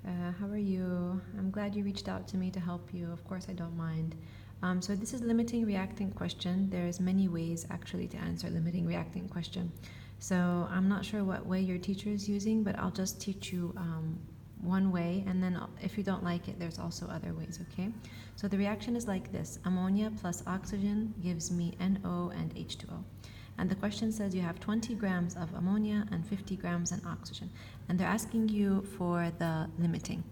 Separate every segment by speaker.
Speaker 1: How are you? I'm glad you reached out to me to help you. Of course, I don't mind. So this is limiting reactant question. There's many ways actually to answer limiting reactant question. So I'm not sure what way your teacher is using, but I'll just teach you one way, and then if you don't like it, there's also other ways, okay? So the reaction is like this. Ammonia plus oxygen gives me NO and H2O. And the question says you have 20 grams of ammonia and 50 grams of oxygen. And they're asking you for the limiting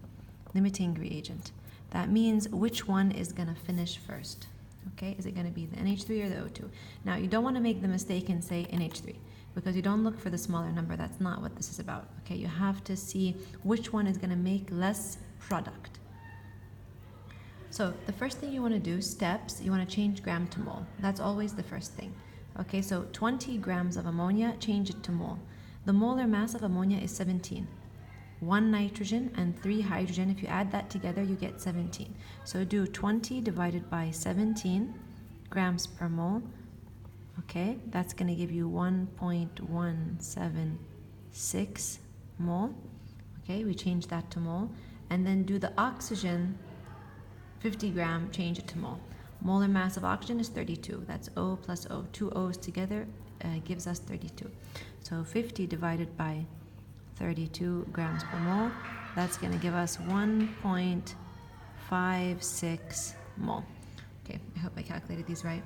Speaker 1: reagent. That means which one is going to finish first. Okay, is it going to be the NH3 or the O2? Now, you don't want to make the mistake and say NH3 because you don't look for the smaller number. That's not what this is about. Okay, you have to see which one is going to make less product. So the first thing you want to do, steps, you want to change gram to mole. That's always the first thing. Okay, so 20 grams of ammonia, change it to mole. The molar mass of ammonia is 17. 1 nitrogen and 3 hydrogen. If you add that together, you get 17. So do 20 divided by 17 grams per mole. Okay, that's going to give you 1.176 mole. Okay, we change that to mole. And then do the oxygen, 50 gram, change it to mole. Molar mass of oxygen is 32. That's O plus O. 2 O's together gives us 32. So 50 divided by 32 grams per mole, that's going to give us 1.56 mole. Okay, I hope I calculated these right.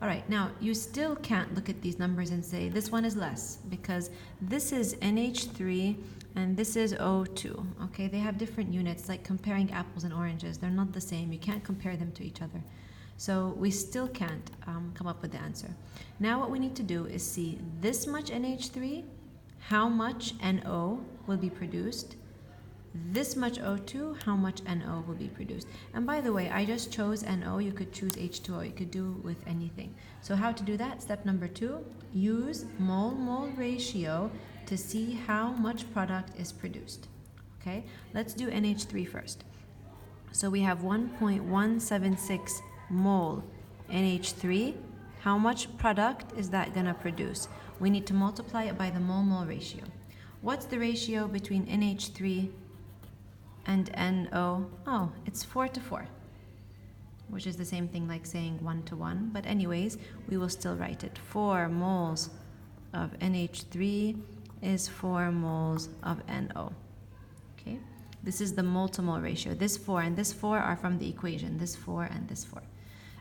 Speaker 1: All right, now you still can't look at these numbers and say this one is less because this is NH3 and this is O2. Okay, they have different units, like comparing apples and oranges. They're not the same. You can't compare them to each other. So we still can't come up with the answer. Now what we need to do is see this much NH3, how much NO will be produced. This much O2, how much NO will be produced. And by the way, I just chose NO. You could choose H2O. You could do with anything. So how to do that? Step number 2, use mole-mole ratio to see how much product is produced. Okay, let's do NH3 first. So we have 1.176 mole NH3. How much product is that going to produce? We need to multiply it by the mole-mole ratio. What's the ratio between NH3 and NO? Oh, it's 4 to 4, which is the same thing like saying 1 to 1. But anyways, we will still write it. 4 moles of NH3 is 4 moles of NO. Okay, this is the mole-to-mole ratio. This 4 and this 4 are from the equation. This 4 and this 4.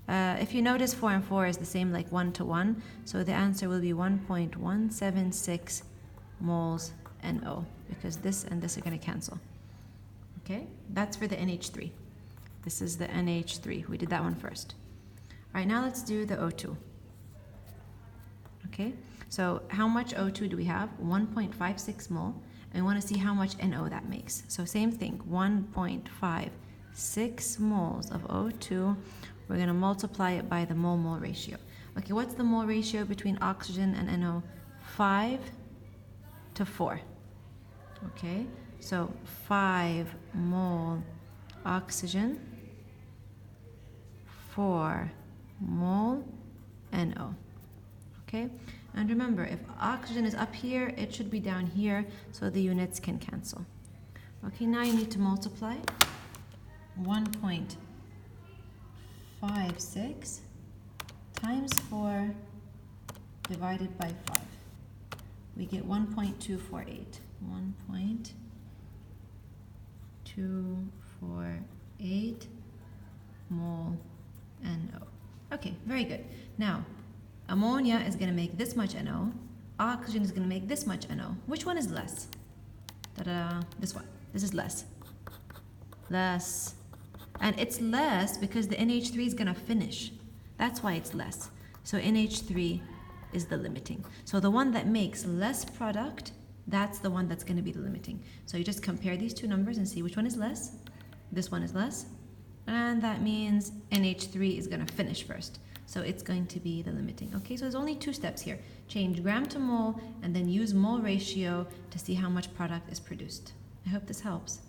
Speaker 1: If you notice 4 and 4 is the same like 1 to 1, so the answer will be 1.176 moles NO because this and this are going to cancel. Okay, that's for the NH3. This is the NH3. We did that one first. All right, now let's do the O2. Okay, so how much O2 do we have? 1.56 mole, and we want to see how much NO that makes. So same thing, 1.56 moles of O2. We're going to multiply it by the mole-mole ratio. Okay, what's the mole ratio between oxygen and NO? 5 to 4. Okay, so 5 mole oxygen, 4 mole NO. Okay, and remember, if oxygen is up here, it should be down here, so the units can cancel. Okay, now you need to multiply 1.56 times 4 divided by 5. We get 1.248. 1.248 mole NO. Okay, very good. Now, ammonia is going to make this much NO. Oxygen is going to make this much NO. Which one is less? Ta-da! This one. This is less. Less. And it's less because the NH3 is going to finish. That's why it's less. So NH3 is the limiting. So the one that makes less product, that's the one that's going to be the limiting. So you just compare these two numbers and see which one is less. This one is less. And that means NH3 is going to finish first. So it's going to be the limiting. Okay, so there's only 2 steps here. Change gram to mole and then use mole ratio to see how much product is produced. I hope this helps.